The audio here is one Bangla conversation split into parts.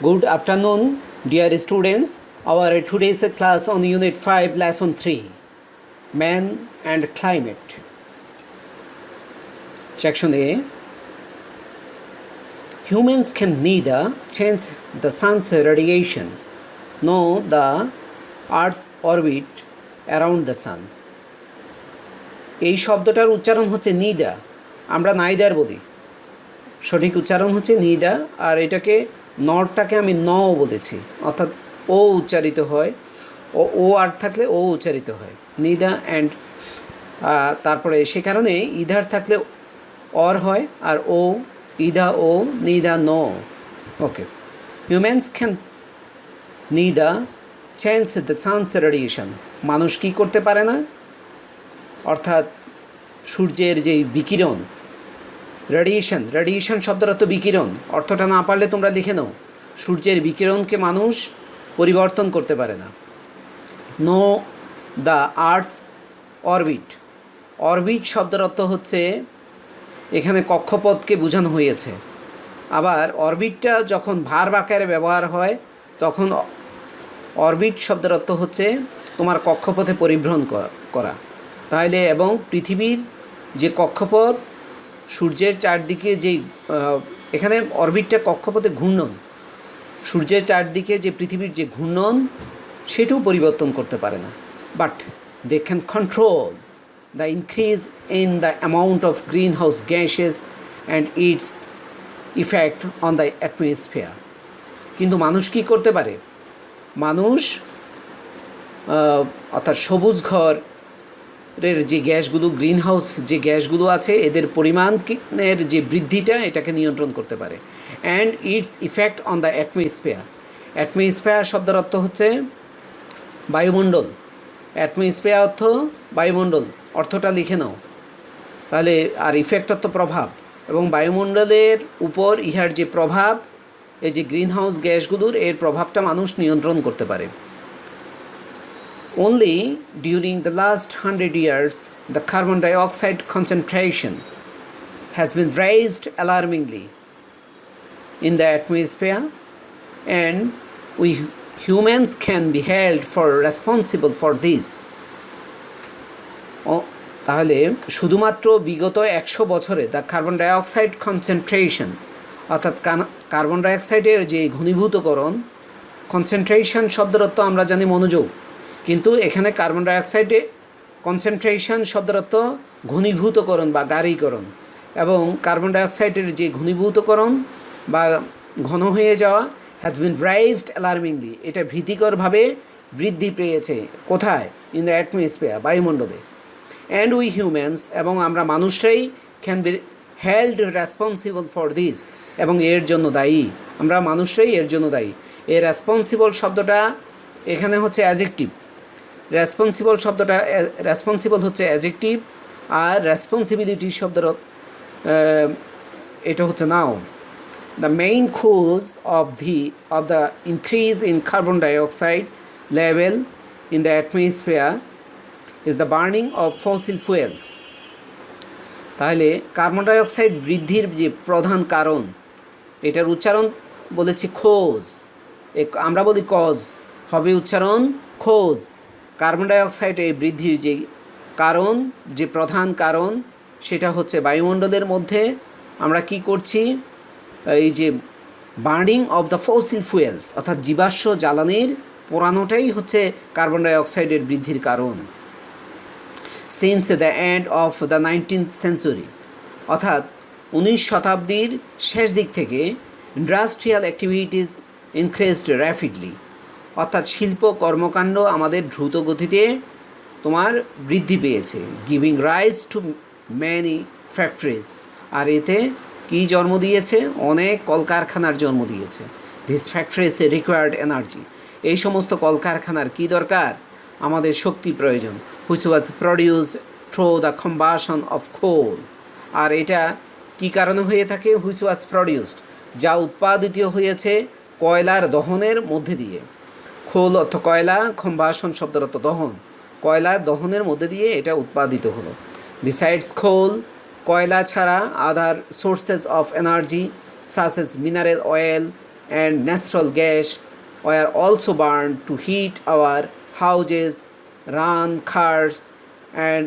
Good afternoon, dear students. Our today's class on Unit 5, Lesson 3, Man and Climate. Section A. Humans can neither change the sun's radiation nor the Earth's orbit around the sun. এই শব্দটার উচ্চারণ হচ্ছে নিদা, আমরা নাইদার বলি, সঠিক উচ্চারণ হচ্ছে নিদা। আর এটাকে নরটাকে আমি ন বলেছি, অর্থাৎ ও উচ্চারিত হয়, ও আর থাকলে ও উচ্চারিত হয়, নিদা অ্যান্ড তারপরে সে কারণে ইধার থাকলে অর হয়, আর ও ইদা ও নিদা ন। ওকে, হিউম্যানস ক্যান নিদা চেঞ্জ দ্য সানস রেডিয়েশন। মানুষ কী করতে পারে না, অর্থাৎ সূর্যের যেই বিকিরণ, রেডিয়েশন শব্দটা তো বিকিরণ, অর্থটা না পারলে তোমরা লিখে নাও। সূর্যের বিকিরণকে মানুষ পরিবর্তন করতে পারে না। নো দ্য আর্থস অরবিট শব্দের অর্থ হচ্ছে, এখানে কক্ষপথকে বোঝানো হয়েছে। আবার অরবিটটা যখন ভার্ব আকারে ব্যবহার হয় তখন অরবিট শব্দের অর্থ হচ্ছে তোমার কক্ষপথে পরিভ্রমণ করা। তাহলে এবং পৃথিবীর যে কক্ষপথ, সূর্যের চারদিকে যেই এখানে অরবিটটা কক্ষপথে ঘূর্ণন, সূর্যের চারদিকে যে পৃথিবীর যে ঘূর্ণন সেটাও পরিবর্তন করতে পারে না। But they can control the increase in the amount of green house gases and its effect on the atmosphere. কিন্তু মানুষ কী করতে পারে? মানুষ অর্থাৎ সবুজ ঘরের যে গ্যাসগুলো, গ্রিন হাউস যে গ্যাসগুলো আছে, এদের পরিমাণের যে বৃদ্ধিটা এটাকে নিয়ন্ত্রণ করতে পারে। And its effect on the atmosphere শব্দের অর্থ হচ্ছে বায়ুমণ্ডল। অ্যাটমসফিয়ার অর্থ বায়ুমণ্ডল, অর্থটা লিখে নাও তাহলে। আর ইফেক্ট অর্থ প্রভাব, এবং বায়ুমণ্ডলের উপর ইহার যে প্রভাব, এই যে গ্রিন হাউস গ্যাসগুলোর এর প্রভাবটা মানুষ নিয়ন্ত্রণ করতে পারে। Only during the last 100 years, the carbon dioxide concentration has been raised alarmingly in the atmosphere, and we humans can be held for responsible for this. তাহলে শুধুমাত্র বিগত 100 বছরে দ্য কার্বন ডাইঅক্সাইড কনসেন্ট্রেশন, অর্থাৎ কার্বন ডাইঅক্সাইডের যে ঘনীভূতকরণ, কনসেন্ট্রেশন শব্দের অর্থ আমরা জানি মনোযোগ, কিন্তু এখানে কার্বন ডাইঅক্সাইডে কনসেন্ট্রেশন শব্দের অর্থ ঘনীভূতকরণ বা গাঢ়ীকরণ, এবং কার্বন ডাইঅক্সাইডের যে ঘনীভূতকরণ বা ঘন হয়ে যাওয়া হ্যাজ বিন রাইজড অ্যালার্মিংলি, এটা ভীতিকরভাবে বৃদ্ধি পেয়েছে। কোথায়? ইন দ্য অ্যাটমসফিয়ার, বায়ুমণ্ডলে। অ্যান্ড উই হিউম্যানস, এবং আমরা মানুষরাই can be held responsible for this, এবং এর জন্য দায়ী, আমরা মানুষরাই এর জন্য দায়ী। এই রেসপন্সিবল শব্দটা এখানে হচ্ছে অ্যাডজেক্টিভ। রেসপন্সিবল হচ্ছে অ্যাডজেক্টিভ, আর রেসপন্সিবিলিটি শব্দের এটা হচ্ছে noun. The main cause of the increase in carbon dioxide level in the atmosphere is the burning of fossil fuels. তাহলে কার্বন ডাইঅক্সাইড বৃদ্ধির যে প্রধান কারণ, এটার উচ্চারণ বলেছি খোঁজ, আমরা বলি কজ, হবে উচ্চারণ খোঁজ। কার্বন ডাইঅক্সাইড এই বৃদ্ধির যে কারণ, যে প্রধান কারণ, সেটা হচ্ছে বায়ুমণ্ডলের মধ্যে আমরা কি করছি, এই যে burning of the fossil fuels, অর্থাৎ জীবাশ্ম জ্বালানির পোড়ানোটাই হচ্ছে কার্বন ডাইঅক্সাইডের বৃদ্ধির কারণ। Since the end of the 19th century, অর্থাৎ 19 শতাব্দীর শেষ দিক থেকে ইন্ডাস্ট্রিয়াল অ্যাক্টিভিটিস ইনক্রিজড র্যাপিডলি, অর্থাৎ শিল্প কর্মকাণ্ড আমাদের দ্রুত গতিতে তোমার বৃদ্ধি পেয়েছে। Giving rise to many factories, আর এতে কী জন্ম দিয়েছে? অনেক কলকারখানার জন্ম দিয়েছে। দিস ফ্যাক্টরিজ রিকোয়ার্ড এনার্জি, এই সমস্ত কলকারখানার কী দরকার? আমাদের শক্তি প্রয়োজন। Which was produced through the combustion of coal, আর এটা কী কারণে হয়ে থাকে? হুইচ ওয়াজ প্রডিউসড, যা উৎপাদিত হয়েছে কয়লার দহনের মধ্যে দিয়ে। খোল অর্থ কয়লা, কম্বাশন শব্দের অর্থ দহন, কয়লার দহনের মধ্যে দিয়ে এটা উৎপাদিত হলো। বিসাইডস কোল, কয়লা ছাড়া আদার sources of energy such as mineral oil, and natural gas were also burned to heat our houses, run cars and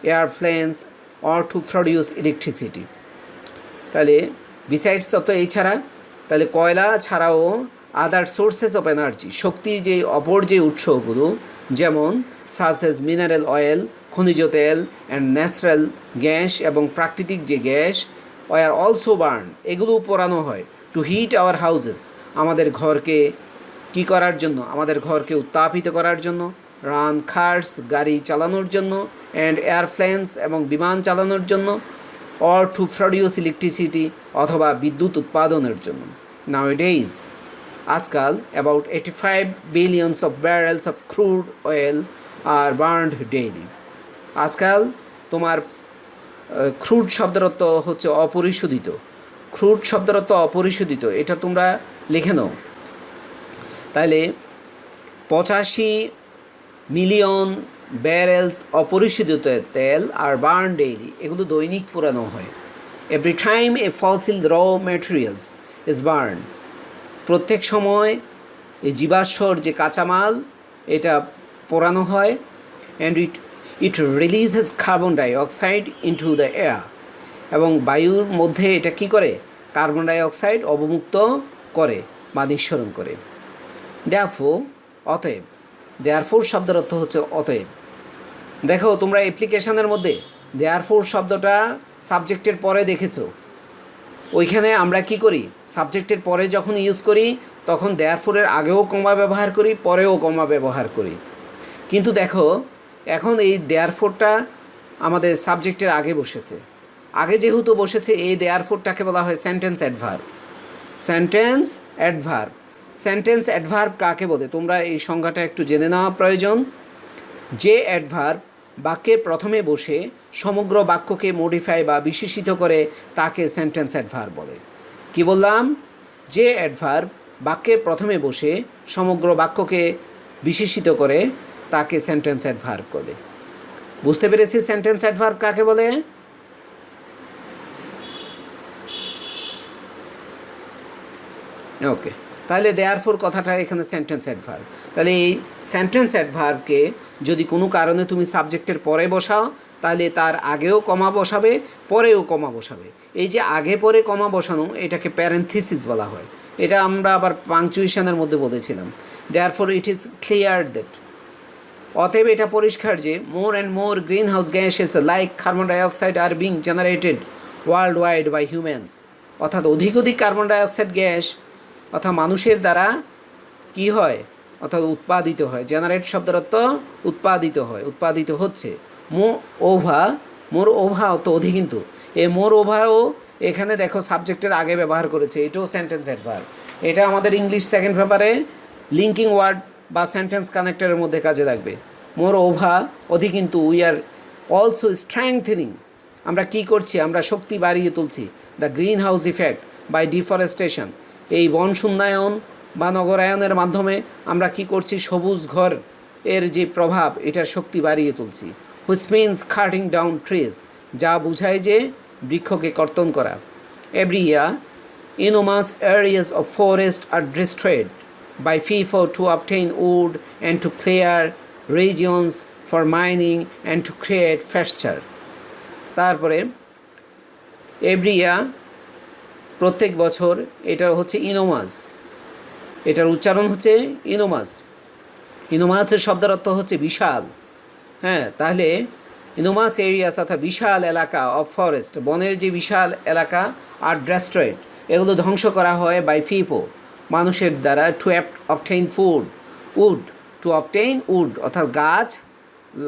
airplanes or to produce electricity. তাহলে বিসাইডস তো এই ছাড়া তাহলে কয়লা ছাড়াও আদার সোর্সেস অফ এনার্জি, শক্তির যে অপর যে উৎসগুলো যেমন সাচ এজ মিনারেল অয়েল, খনিজ তেল অ্যান্ড ন্যাচারাল গ্যাস এবং প্রাকৃতিক যে গ্যাস ওয়ার অলসো বার্ন, এগুলো পোড়ানো হয় টু হিট আওয়ার হাউজেস, আমাদের ঘরকে কি করার জন্য, আমাদের ঘরকে উত্তাপিত করার জন্য, রান কার্স গাড়ি চালানোর জন্য, অ্যান্ড এয়ারপ্লেনস এবং বিমান চালানোর জন্য, অর টু প্রডিউস ইলেকট্রিসিটি অথবা বিদ্যুৎ উৎপাদনের জন্য। নাওডেজ আজকাল about 85 billions of ব্যারেলস of crude oil R burned daily. আজকাল তোমার ক্রুড শব্দের অর্থ হচ্ছে অপরিশোধিত, ক্রুড শব্দের অর্থ অপরিশোধিত, এটা তোমরা লিখে নাও। তাহলে 85 মিলিয়ন ব্যারেলস অপরিশোধিত তেল আর বার্ন ডেইলি, এগুলো দৈনিক পোড়ানো হয়। এভরি টাইম এ ফসিল র ম্যাটেরিয়ালস ইজ বার্ন, প্রত্যেক সময় এই জীবাশ্মর যে কাঁচামাল এটা পোড়ানো হয়। And it releases carbon dioxide into the air, এবং বায়ুর মধ্যে এটা কি করে, কার্বন ডাইঅক্সাইড অবমুক্ত করে বা নিঃসরণ করে। দেয়ারফোর অতএব, দেয়ারফোর শব্দের অর্থ হচ্ছে অতএব। দেখো তোমরা অ্যাপ্লিকেশনের মধ্যে দেয়ারফোর শব্দটা সাবজেক্টের পরে দেখেছো, ওইখানে আমরা কি করি, সাবজেক্টের পরে যখন ইউজ করি তখন দেয়ারফোরের আগেও কমা ব্যবহার করি, পরেও কমা ব্যবহার করি। কিন্তু দেখো এখন এই দেয়ারফোরটা আমাদের সাবজেক্টের আগে বসেছে, আগে যেহেতু বসেছে এই দেয়ারফোরটাকে বলা হয় sentence adverb. Sentence adverb, sentence adverb কাকে বলে তোমরা এই সংজ্ঞাটা একটু জেনে নেওয়া প্রয়োজন। যে অ্যাডভার্ব বাক্যের প্রথমে বসে সমগ্র বাক্যকে মডিফাই বা বিশেষিত করে তাকে সেন্টেন্স অ্যাডভার্ব বলে। কি বললাম, যে অ্যাডভার্ব বাক্যের প্রথমে বসে সমগ্র বাক্যকে বিশেষিত করে তাকে সেন্টেন্স অ্যাডভার্ব বলে। বুঝতে পেরেছি সেন্টেন্স অ্যাডভার্ব কাকে বলে? ওকে, তাহলে দেয়ারফোর কথাটা এখানে সেন্টেন্স অ্যাডভার্ব। তাহলে এই সেন্টেন্স অ্যাডভার্বকে যদি কোনো কারণে তুমি সাবজেক্টের পরে বসাও তাহলে তার আগেও কমা বসাবে, পরেও কমা বসাবে। এই যে আগে পরে কমা বসানো এটাকে প্যারেন্থিসিস বলা হয়, এটা আমরা আবার পাংচুয়েশনের মধ্যে বলেছিলাম। Therefore it is clear that, অতএব এটা পরিষ্কার যে more and more green house gases like carbon dioxide are being generated worldwide by humans, অর্থাৎ অধিক অধিক কার্বন ডাইঅক্সাইড গ্যাস অর্থাৎ মানুষের দ্বারা কি হয়, অর্থাৎ উৎপাদিত হয়। জেনারেট শব্দের অর্থ উৎপাদিত হয়, উৎপাদিত হচ্ছে। মোর ওভা অত অধিক, কিন্তু এই মোর ওভাও এখানে দেখো সাবজেক্টের আগে ব্যবহার করেছে, এটাও সেন্টেন্স অ্যাডভার্ব। এটা আমাদের ইংলিশ সেকেন্ড পেপারে লিঙ্কিং ওয়ার্ড বা সেন্টেন্স কানেক্টরের মধ্যে কাজে লাগবে। মোর ওভা অধিক কিন্তু, উই আর অলসো স্ট্রেংথেনিং, আমরা কি করছি, আমরা শক্তি বাড়িয়ে তুলছি। The green house effect by deforestation, এই বন শূন্যায়ন বা নগরায়নের মাধ্যমে আমরা কি করছি, সবুজ ঘর এর যে প্রভাব এটার শক্তি বাড়িয়ে তুলছি। Which means cutting down trees, যা বোঝায় যে বৃক্ষকে কর্তন করা। Every year enormous areas of forest are destroyed by people to obtain wood and to clear regions for mining and to create pasture. তারপরে এভরি ইয়ার প্রত্যেক বছর, এটা হচ্ছে ইনোমাস, এটার উচ্চারণ হচ্ছে ইনোমাস। ইনোমাসের শব্দের অর্থ হচ্ছে বিশাল। হ্যাঁ, তাহলে ইনোমাস এরিয়াস অর্থাৎ বিশাল এলাকা অফ ফরেস্ট, বনের যে বিশাল এলাকা আর ডেস্ট্রয়েড, এগুলো ধ্বংস করা হয় বাই পিপল, মানুষের দ্বারা, to obtain wood, to obtain wood অর্থাৎ গাছ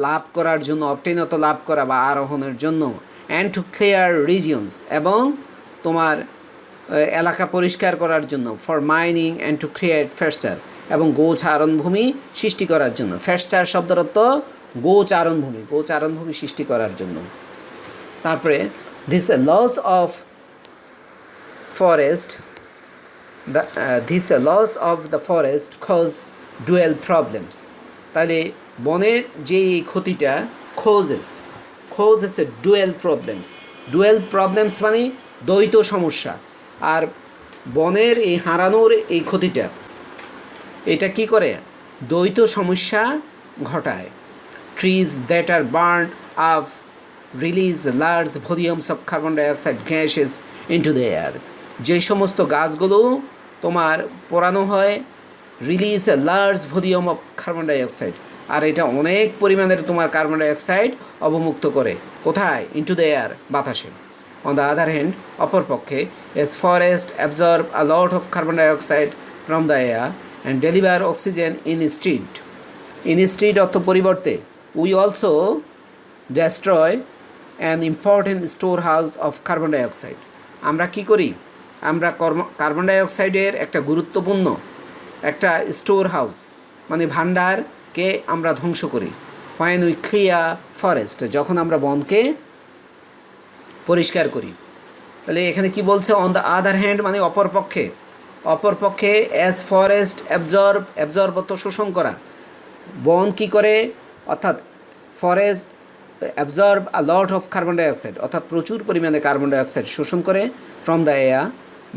লাভ করার জন্য, অবটেইন অর্থ লাভ করা বা আরোহণের জন্য, অ্যান্ড টু ক্লিয়ার রিজিয়নস এবং তোমার এলাকা পরিষ্কার করার জন্য, for mining and to create pasture এবং গোচারণভূমি সৃষ্টি করার জন্য। ফেস্টার শব্দের অর্থ গোচারণভূমি, গোচারণভূমি সৃষ্টি করার জন্য। তারপরে this loss of forest, this loss of the forest cause dual problems. তাহলে বনের যে ক্ষতিটা causes a dual problems মানে দ্বৈত সমস্যা। আর বনের এই হারানোর এই ক্ষতিটা, এটা কি করে? দ্বৈত সমস্যা ঘটায়। Trees that are burned up release large volumes of carbon dioxide gases into the air. যে সমস্ত গাছগুলো তোমার পোড়ানো হয়, release large volume of carbon dioxide, আর এটা অনেক পরিমাণের তোমার কার্বন ডাইঅক্সাইড অবমুক্ত করে। কোথায়? ইনটু দ্য এয়ার, বাতাসে। অন দ্য আদার হ্যান্ড, অপরপক্ষে, as forest absorb a lot of carbon dioxide from the air and deliver oxygen instead. Instead অর্থ পরিবর্তে। We also destroy an important store house of carbon dioxide. আমরা কি করি? আমরা কার্বন ডাইঅক্সাইডের একটা গুরুত্বপূর্ণ একটা স্টোর হাউস মানে ভাণ্ডারকে আমরা ধ্বংস করি। হোয়েন উই ক্লিয়ার ফরেস্ট, যখন আমরা বনকে পরিষ্কার করি। তাহলে এখানে কি বলছে? অন দ্য আদার হ্যান্ড মানে অপরপক্ষে। অপরপক্ষে অ্যাজ ফরেস্ট অ্যাবজর্ব অর্থ শোষণ করা। বন কি করে? অর্থাৎ forest absorb a lot of carbon dioxide, অর্থাৎ প্রচুর পরিমাণে কার্বন ডাইঅক্সাইড শোষণ করে ফ্রম দ্য এয়ার,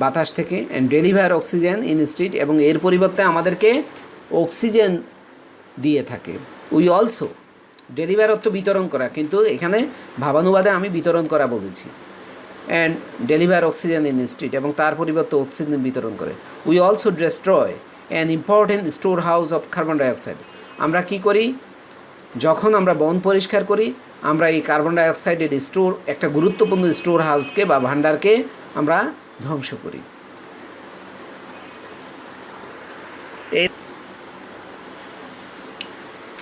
বাতাস থেকে, অ্যান্ড ডেলিভার অক্সিজেন ইনস্টিড, এবং এর পরিবর্তে আমাদেরকে অক্সিজেন দিয়ে থাকে। উই অলসো, ডেলিভার অর্থ বিতরণ করা, কিন্তু এখানে ভাবানুবাদে আমি বিতরণ করা বলেছি। অ্যান্ড ডেলিভার অক্সিজেন ইনস্টিড, এবং তার পরিবর্তে অক্সিজেন বিতরণ করে। We also destroy an important store house of carbon dioxide. আমরা কি করি? যখন আমরা বন পরিষ্কার করি, আমরা এই কার্বন ডাইঅক্সাইডের স্টোর, একটা গুরুত্বপূর্ণ স্টোর হাউসকে বা ভাণ্ডারকে আমরা ধ্বংস করি।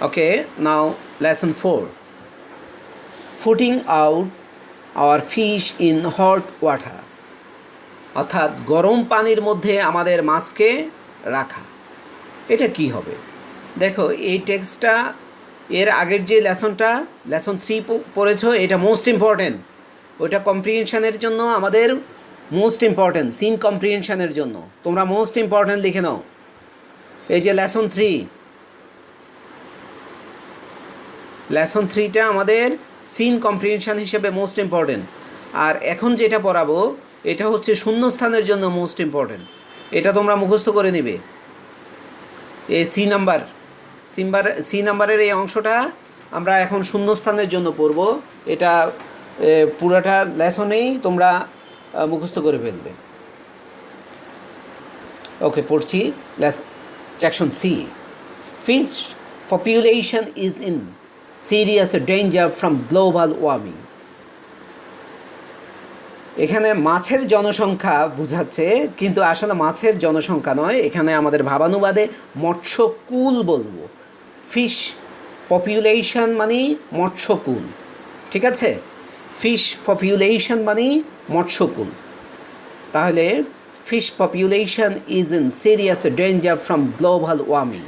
Okay, now lesson 4, putting out our fish in hot water, অর্থাৎ গরম পানির মধ্যে আমাদের মাছকে রাখা। এটা কি হবে? দেখো, এই টেক্সটটা এর আগের যে লেসনটা, লেসন 3 পড়েছো, এটা মোস্ট ইম্পর্টেন্ট। ওইটা কম্প্রিহেনশানের জন্য আমাদের মোস্ট ইম্পর্টেন্ট, সিন কম্প্রিহেনশানের জন্য তোমরা মোস্ট ইম্পর্টেন্ট লিখে নাও। এই যে লেসন 3টা আমাদের সিন কম্প্রিহেনশান হিসেবে মোস্ট ইম্পর্টেন্ট। আর এখন যেটা পড়াবো এটা হচ্ছে শূন্যস্থানের জন্য মোস্ট ইম্পর্টেন্ট। এটা তোমরা মুখস্থ করে নিবে। এই সি নাম্বারের এই অংশটা আমরা এখন শূন্যস্থানের জন্য পড়ব। এটা পুরোটা লেসনেই তোমরা মুখস্থ করে ফেলবে। ওকে, পড়ছি। Section C, fish population is in serious danger from global warming. এখানে মাছের জনসংখ্যা বোঝাচ্ছে, কিন্তু আসলে মাছের জনসংখ্যা নয়, এখানে আমাদের ভাবানুবাদে মৎস্যকুল বলবো। ফিশ পপুলেশন মানে মৎস্যকুল, ঠিক আছে? ফিশ পপুলেশন মানে মৎস্যকুল। তাহলে fish population is in serious danger from global warming,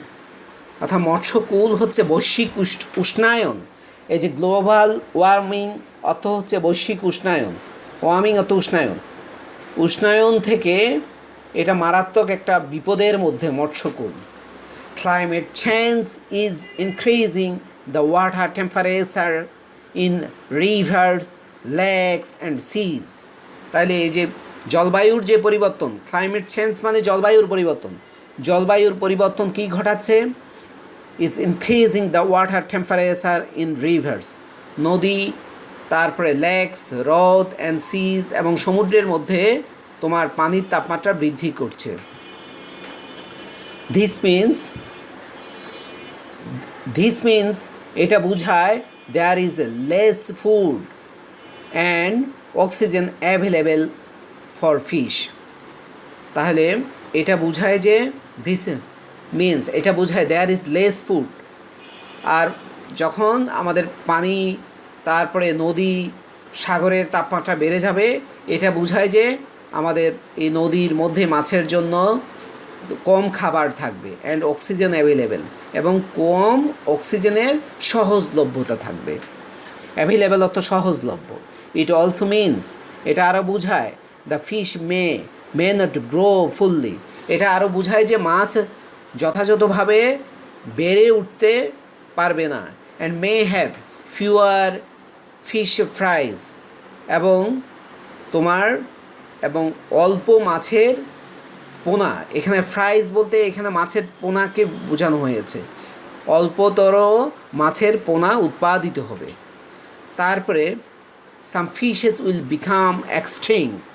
অর্থাৎ মৎস্যকুল হচ্ছে বৈশ্বিক উষ্ণায়ন। এই যে গ্লোবাল ওয়ার্মিং অর্থ হচ্ছে বৈশ্বিক উষ্ণায়ন, ওয়ার্মিং অর্থ উষ্ণায়ন। উষ্ণায়ন থেকে এটা মারাত্মক একটা বিপদের মধ্যে মৎস্যকুল। Climate change is increasing the water temperature in rivers, lakes and seas. তাহলে এই যে জলবায়ুর যে পরিবর্তন, ক্লাইমেট চেঞ্জ মানে জলবায়ুর পরিবর্তন। জলবায়ুর পরিবর্তন কি ঘটাচ্ছে? Is increasing the water temperature in rivers, নদী, তারপরে লেকস, হ্রদ অ্যান্ড সিজ, এবং সমুদ্রের মধ্যে তোমার পানির তাপমাত্রা বৃদ্ধি করছে। দিস মিনস এটা বোঝায় there is less food and oxygen available for fish. তাহলে এটা বোঝায় যে এটা বোঝায় দেয়ার ইজ লেস ফুড। আর যখন আমাদের পানি, তারপরে নদী, সাগরের তাপমাত্রা বেড়ে যাবে, এটা বোঝায় যে আমাদের এই নদীর মধ্যে মাছের জন্য কম খাবার থাকবে, অ্যান্ড অক্সিজেন অ্যাভেলেবেল, এবং কম অক্সিজেনের সহজলভ্যতা থাকবে। অ্যাভেলেবেল অর্থ সহজলভ্য। ইট অলসো মিনস, এটা আরও বোঝায় the fish may not grow fully. এটা আরও বোঝায় যে মাছ যথাযথভাবে বেড়ে উঠতে পারবে না। And may have fewer fish fries, এবং অল্প মাছের পোনা, এখানে ফ্রাইজ বলতে এখানে মাছের পোনাকে বোঝানো হয়েছে, অল্পতর মাছের পোনা উৎপাদিত হবে। তারপরে some fishes will become extinct.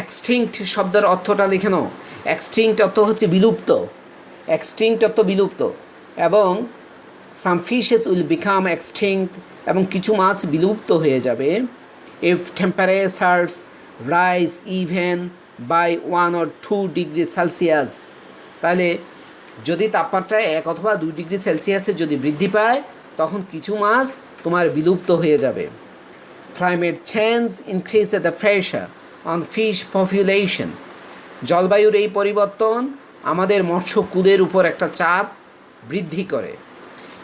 Extinct শব্দের অর্থটা লিখে নাও। এক্সটিংক্ট অর্থ হচ্ছে বিলুপ্ত, এক্সটিংক্ট অর্থ বিলুপ্ত, এবং some fishes will become extinct, এবং কিছু মাছ বিলুপ্ত হয়ে যাবে। If temperatures rise even by 1 or 2 degree Celsius, তাহলে যদি তাপমাত্রা 1 অথবা 2 ডিগ্রি সেলসিয়াসে যদি বৃদ্ধি পায় তখন কিছু মাছ তোমার বিলুপ্ত হয়ে যাবে। Climate change increase the pressure on fish population. জলবায়ুর এই পরিবর্তন আমাদের মৎস্যকুলের উপর একটা চাপ বৃদ্ধি করে।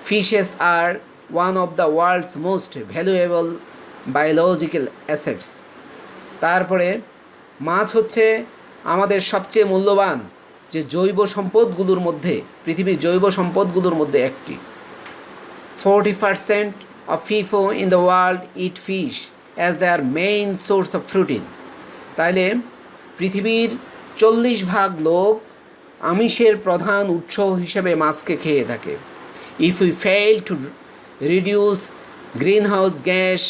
Fishes are one of the world's most valuable biological assets. তারপরে মাছ হচ্ছে আমাদের সবচেয়ে মূল্যবান যে জৈব সম্পদগুলোর মধ্যে, পৃথিবীর জৈব সম্পদগুলোর মধ্যে একটি। 40% of people in the world eat fish as their main source of protein. তাইলে পৃথিবীর 40% লোক আমিষের প্রধান উৎস হিসেবে মাছকে খেয়ে থাকে। If we fail to reduce greenhouse gas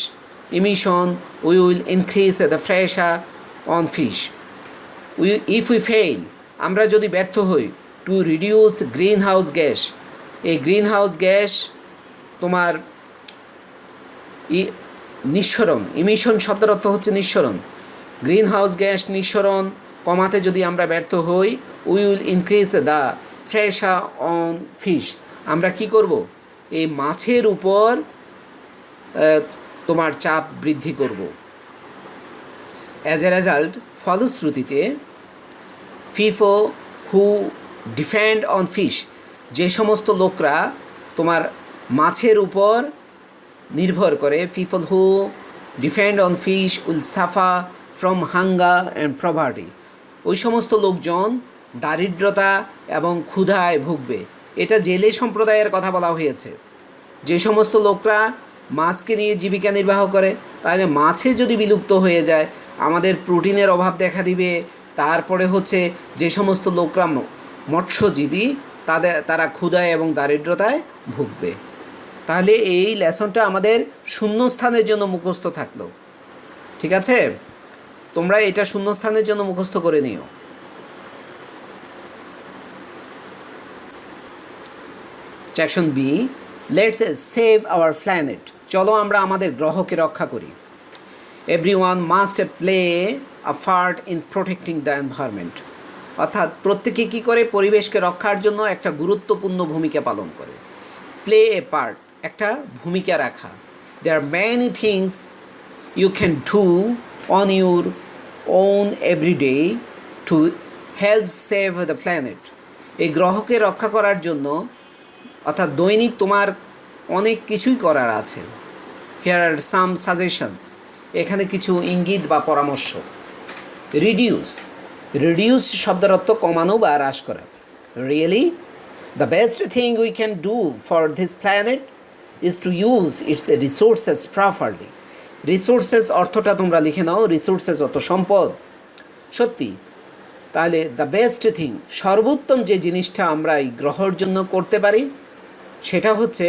emission, we will increase the pressure on fish. If we fail, আমরা যদি ব্যর্থ হই to reduce green house gas, এই গ্রিন হাউস গ্যাস তোমার নিঃসরণ, ইমিশন শব্দের অর্থ হচ্ছে নিঃসরণ, গ্রিন হাউস গ্যাস নিঃসরণ কমাতে যদি আমরা ব্যর্থ হই, we will increase the pressure on fish, আমরা কি করব, এই মাছের উপর তোমার চাপ বৃদ্ধি করব। অ্যাজ এ রেজাল্ট, ফলশ্রুতিতে people who depend on fish, যে সমস্ত লোকরা তোমার মাছের উপর নির্ভর করে, people who depend on fish will suffer from hunger and poverty, ওই সমস্ত লোকজন দারিদ্রতা এবং ক্ষুধায় ভুগবে। এটা জেলে সম্প্রদায়ের কথা বলা হয়েছে। যে সমস্ত লোকরা মাছকে নিয়ে জীবিকা নির্বাহ করে, তাহলে মাছে যদি বিলুপ্ত হয়ে যায় আমাদের প্রোটিনের অভাব দেখা দিবে। তারপরে হচ্ছে যে সমস্ত লোকরা মৎস্যজীবী তারা ক্ষুধায় এবং দারিদ্রতায় ভুগবে। তাহলে এই লেসনটা আমাদের শূন্যস্থানের জন্য মুখস্থ থাকলো। ঠিক আছে, তোমরা এটা শূন্যস্থানের জন্য মুখস্থ করে নিও। Section B, let's save our planet. চলো আমরা আমাদের গ্রহকে রক্ষা করি। Everyone must play a part in protecting the environment, অর্থাৎ প্রত্যেকে কী করে, পরিবেশকে রক্ষার জন্য একটা গুরুত্বপূর্ণ ভূমিকা পালন করে। প্লে এ পার্ট, একটা ভূমিকা রাখা। There are many things you can do on your own every day to help save the planet. এই গ্রহকে রক্ষা করার জন্য অর্থাৎ দৈনিক তোমার অনেক কিছুই করার আছে। হিয়ার আর সাম সাজেশনস, এখানে কিছু ইঙ্গিত বা পরামর্শ। রিডিউস, রিডিউস শব্দের অর্থ কমানো বা হ্রাস করা। Really the best thing we can do for this planet is to use it's resources properly. Resources অর্থটা তোমরা লিখে নাও, রিসোর্সেস অর্থ সম্পদ। সত্যি, তাহলে দ্য বেস্ট থিং, সর্বোত্তম যে জিনিসটা আমরা এই গ্রহের জন্য করতে পারি সেটা হচ্ছে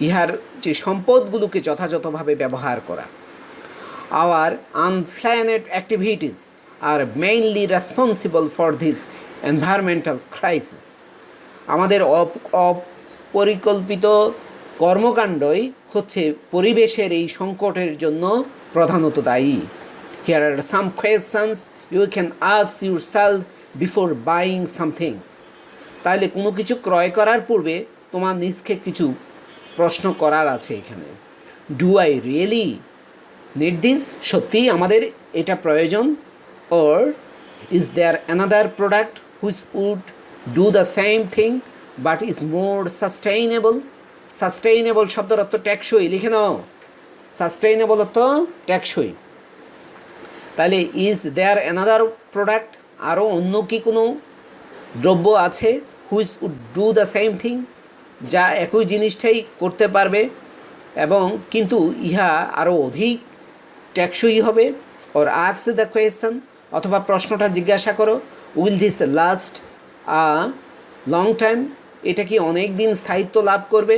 ইহার যে সম্পদগুলোকে যথাযথভাবে ব্যবহার করা। Our unplanned activities are mainly responsible for this environmental crisis. আমাদের অপরিকল্পিত কর্মকাণ্ডই হচ্ছে পরিবেশের এই সংকটের জন্য প্রধানত দায়ী। Here are some questions you can ask yourself before buying some things. তাহলে কোনো কিছু ক্রয় করার পূর্বে তোমার নিজকে কিছু প্রশ্ন করার আছে এখানে। Do I really need this, সত্যিই আমাদের এটা প্রয়োজন? Or is there another product which would do the same thing but is more sustainable. Sustainable শব্দের অর্থ টেকসই, লিখে নাও। সাস্টেইনেবল অর্থ টেকসই। তাহলে ইজ দেয়ার অ্যানাদার প্রোডাক্ট, আরও অন্য কি কোনো দ্রব্য আছে, which would do the same thing, যা একই জিনিসটাই করতে পারবে এবং কিন্তু ইহা আরও অধিক টেকসই হবে। ওর আস্ক দ্য কোয়েশ্চন, অথবা প্রশ্নটা জিজ্ঞাসা করো। Will this last a long time? এটা কি অনেক দিন স্থায়িত্ব লাভ করবে?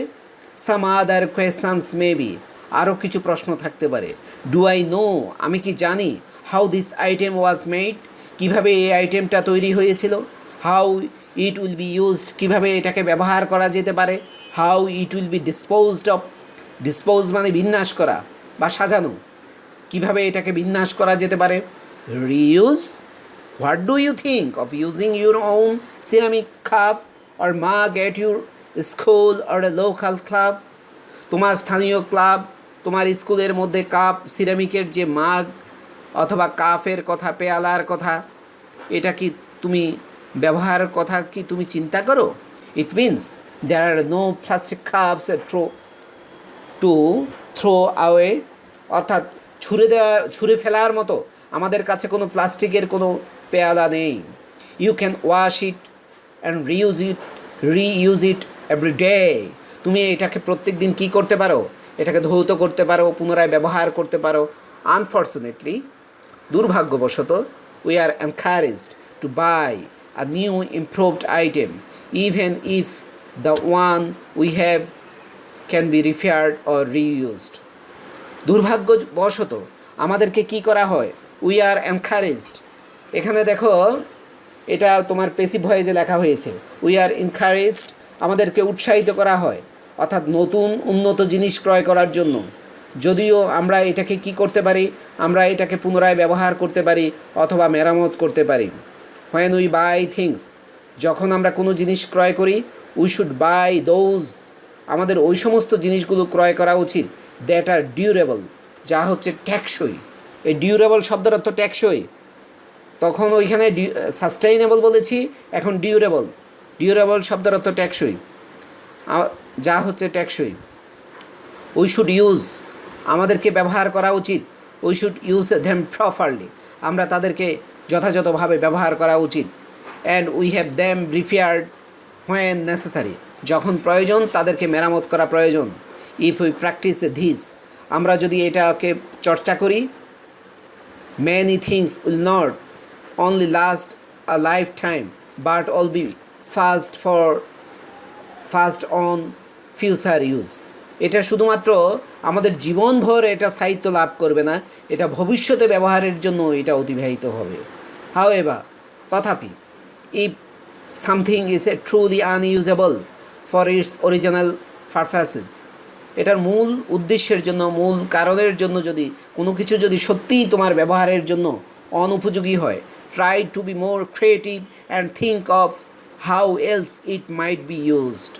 সাম আদার কোয়েশনস মেবি, আরও কিছু প্রশ্ন থাকতে পারে। ডু আই নো, আমি কি জানি? How this item was made, কীভাবে এই আইটেমটা তৈরি হয়েছিল? How it will be used, কীভাবে এটাকে ব্যবহার করা যেতে পারে? How it will be disposed of, dispose মানে বিন্যাস করা বা সাজানো, কীভাবে এটাকে বিন্যাস করা যেতে পারে? Reuse, what do you think of using your own ceramic cup or mug at your school or a local club? তোমার স্থানীয় ক্লাব, তোমার স্কুলের মধ্যে কাপ, সিরামিকের যে মাগ অথবা কাপের কথা, পেয়ালার কথা, এটা কি তুমি ব্যবহারের কথা কি তুমি চিন্তা করো? It means there are no plastic cups to throw away, অর্থাৎ ছুঁড়ে ফেলার মতো আমাদের কাছে কোনো প্লাস্টিকের কোনো পেয়ালা নেই। You can wash it and reuse it every day, তুমি এটাকে প্রত্যেক দিন কী করতে পারো? এটাকে ধৌত করতে পারো, পুনরায় ব্যবহার করতে পারো। আনফর্চুনেটলি, দুর্ভাগ্যবশত, we are encouraged to buy a new improved item even if the one we have can be repaired or reused. দুর্ভাগ্যবশত আমাদেরকে কি করা হয়? উই আর এনকারেজড, এখানে দেখো এটা তোমার পেসিভ ভয়েসে লেখা হয়েছে। উই আর এনকারেজড, আমাদেরকে উৎসাহিত করা হয়, অর্থাৎ নতুন উন্নত জিনিস ক্রয় করার জন্য। যদিও আমরা এটাকে কি করতে পারি? আমরা এটাকে পুনরায় ব্যবহার করতে পারি অথবা মেরামত করতে পারি। হোয়েন উই বাই থিংস, যখন আমরা কোনো জিনিস ক্রয় করি, উই শুড বাই দোজ, আমাদের ওই সমস্ত জিনিসগুলো ক্রয় করা উচিত দ্যাট আর ডিউরেবল, যা হচ্ছে টেকসই। এই ডিউরেবল শব্দের অর্থ টেকসই। তখন ওইখানে সাস্টেইনেবল বলেছি, এখন ডিউরেবল শব্দের অর্থ টেকসই, যা হচ্ছে টেকসই। উই শুড ইউজ, আমাদেরকে ব্যবহার করা উচিত। We should use them properly, আমরা তাদেরকে যথাযথভাবে ব্যবহার করা উচিত। And we have them repaired when necessary, যখন প্রয়োজন তাদেরকে মেরামত করা প্রয়োজন। ইফ উই প্র্যাকটিস ধিস, আমরা যদি এটাকে চর্চা করি, many things will not only last a lifetime but all be fast on future use, এটা শুধুমাত্র আমাদের জীবনভর এটা স্থায়িত্ব লাভ করবে না, এটা ভবিষ্যতে ব্যবহারের জন্য এটা অতিবাহিত হবে। However, তথাপি, if something is truly unusable for its original purposes, এটার মূল উদ্দেশ্যের জন্য, মূল কারণের জন্য যদি কোনো কিছু যদি সত্যিই তোমার ব্যবহারের জন্য অনুপযোগী হয়, try to be more creative and think of how else it might be used,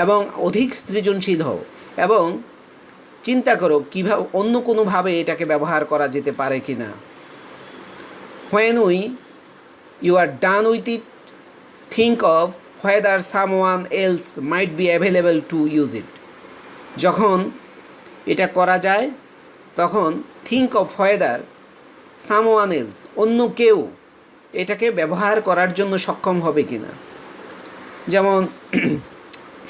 এবং অধিক সৃজনশীল হও এবং চিন্তা করো কীভাবে অন্য কোনোভাবে এটাকে ব্যবহার করা যেতে পারে কি না। when you are done with it, think of whether someone else might be available to use it, যখন এটা করা যায় তখন think of whether someone else, অন্য কেউ এটাকে ব্যবহার করার জন্য সক্ষম হবে কি না। যেমন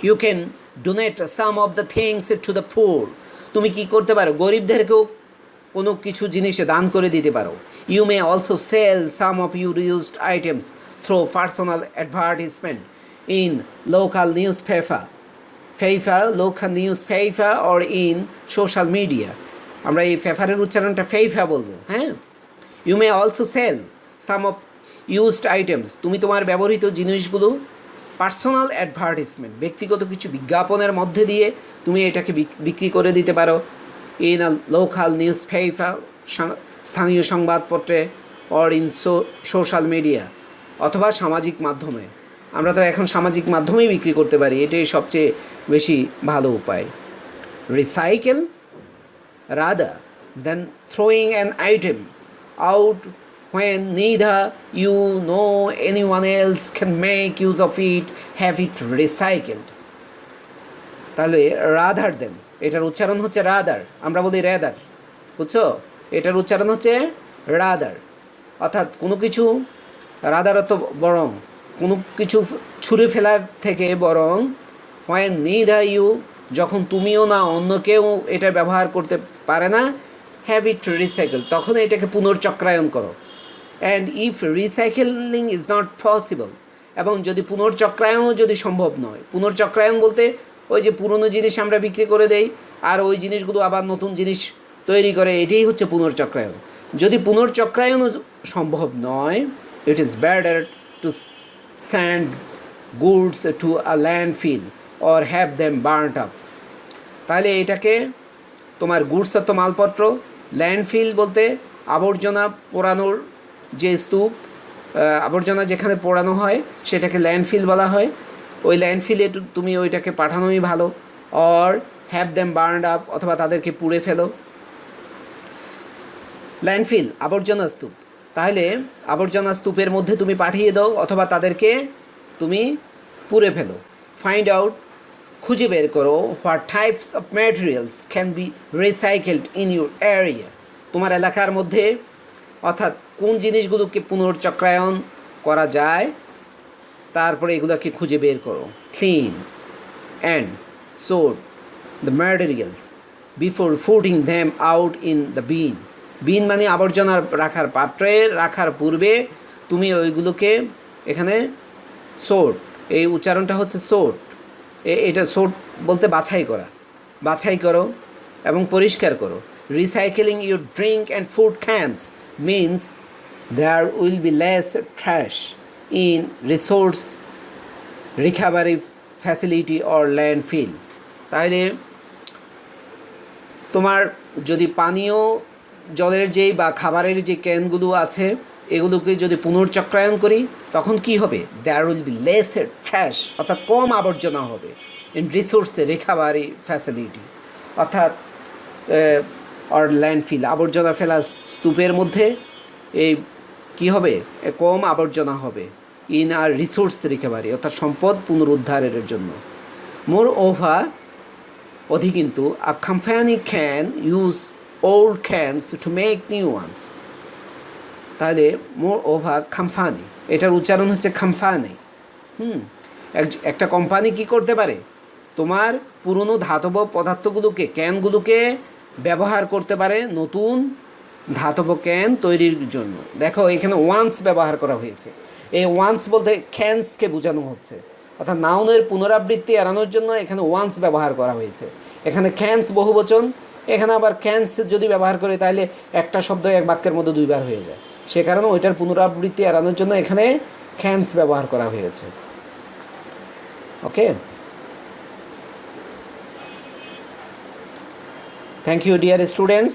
you can donate some of the things to the poor, তুমি কি করতে পারো? গরিবদেরকেও কোনো কিছু জিনিসে দান করে দিতে পারো। You may also sell some of your used items through personal advertisement in local newspaper or in social media. আমরা এই পেপারের উচ্চারণটা ফেইফা বলবো, হ্যাঁ। You may also sell some of used items, তুমি তোমার ব্যবহৃত জিনিসগুলো পার্সোনাল অ্যাডভার্টিসমেন্ট, ব্যক্তিগত কিছু বিজ্ঞাপনের মধ্যে দিয়ে তুমি এটাকে বিক্রি করে দিতে পারো। In a local news paper, স্থানীয় সংবাদপত্রে, অর ইন সোশ্যাল মিডিয়া, অথবা সামাজিক মাধ্যমে। আমরা তো এখন সামাজিক মাধ্যমেই বিক্রি করতে পারি, এটাই সবচেয়ে বেশি ভালো উপায়। Recycle rather than throwing an item out when neither you nor anyone else can make use of it, have it recycled. তাহলে rather than, এটার উচ্চারণ হচ্ছে rather, আমরা বলি rather, বুঝছো? এটার উচ্চারণ হচ্ছে rather, অর্থাৎ কোনো কিছু, rather অর্থ বরং, কোনো কিছু ছুঁড়ে ফেলার থেকে বরং when neither you, যখন তুমিও না অন্য কেউ এটা ব্যবহার করতে পারে না, হ্যাভ ইট রিসাইকেল, তখন এটাকে পুনর্চক্রায়ন করো। And if recycling is not possible, এবং যদি পুনর্চক্রায়নও যদি সম্ভব নয়, পুনর্চক্রায়ন বলতে ওই যে পুরনো জিনিস আমরা বিক্রি করে দেই আর ওই জিনিসগুলো আবার নতুন জিনিস তৈরি করে, এটাই হচ্ছে পুনর্চক্রায়ন। যদি পুনর্চক্রায়নও সম্ভব নয়, it is better to send goods to a landfill or have them burned up. তাহলে এটাকে তোমার গুডস অর্থ মালপত্র, ল্যান্ডফিল বলতে আবর্জনা পোড়ানোর যে স্তূপ, আবর্জনা যেখানে পোড়ানো হয় সেটাকে ল্যান্ডফিল বলা হয়। ওই ল্যান্ডফিলে তুমি ওইটাকে পাঠানোই ভালো। Or have them burned up, অথবা তাদেরকে পুড়ে ফেলো। ল্যান্ডফিল আবর্জনা স্তূপ, তাহলে আবর্জনা স্তূপের মধ্যে তুমি পাঠিয়ে দাও অথবা তাদেরকে তুমি পুড়ে ফেলো। ফাইন্ড আউট, খুঁজে বের করো, what types of materials can be recycled in your area. তোমার এলাকার মধ্যে অর্থাৎ কোন জিনিসগুলোকে পুনর্চক্রায়ন করা যায়, তারপরে এগুলোকে খুঁজে বের করো। Clean and sort the materials before putting them out in the bin. Bin মানে আবর্জনা রাখার পাত্রে রাখার পূর্বে তুমি ওইগুলোকে, এখানে সোর্ট, এই উচ্চারণটা হচ্ছে সোর্ট, এটা সোর্ট বলতে বাছাই করা, বাছাই করো এবং পরিষ্কার করো। Recycling your drink and food cans means there will be less trash in resource recovery facility or landfill. তাহলে তোমার যদি পানীয় জলের যেই বা খাবারের যে ক্যানগুলো আছে এগুলোকে যদি পুনর্চক্রায়ন করি তখন কি হবে? There will be less trash, অর্থাৎ কম আবর্জনা হবে। ইন রিসোর্স রিকভারি ফ্যাসিলিটি, অর্থাৎ অর ল্যান্ডফিল, আবর্জনা ফেলা স্তূপের মধ্যে এই কী হবে? কম আবর্জনা হবে। ইন আর রিসোর্স রিকভারি, অর্থাৎ সম্পদ পুনরুদ্ধারের জন্য। মোর ওভার, অধিকিন্তু, a company can use old cans to make new ones. তাহলে মোর ওভার কোম্পানি, এটার উচ্চারণ হচ্ছে কোম্পানি। একটা কোম্পানি কি করতে পারে? তোমার পুরনো ধাতব পদার্থগুলোকে, ক্যানগুলোকে ব্যবহার করতে পারে নতুন ধাতব ক্যান তৈরির জন্য। দেখো এখানে ওয়ান্স ব্যবহার করা হয়েছে। এই ওয়ান্স বলতে ক্যানসকে বোঝানো হচ্ছে, অর্থাৎ নাউনের পুনরাবৃত্তি এড়ানোর জন্য এখানে ওয়ান্স ব্যবহার করা হয়েছে। এখানে ক্যানস বহুবচন, এখানে আবার ক্যানস যদি ব্যবহার করি তাহলে একটা শব্দ এক বাক্যের মধ্যে দুইবার হয়ে যায়। সে কারণে ওইটার পুনরাবৃত্তি এড়ানোর জন্য এখানে ক্যানস ব্যবহার করা হয়েছে। ওকে, থ্যাংক ইউ ডিয়ার স্টুডেন্টস।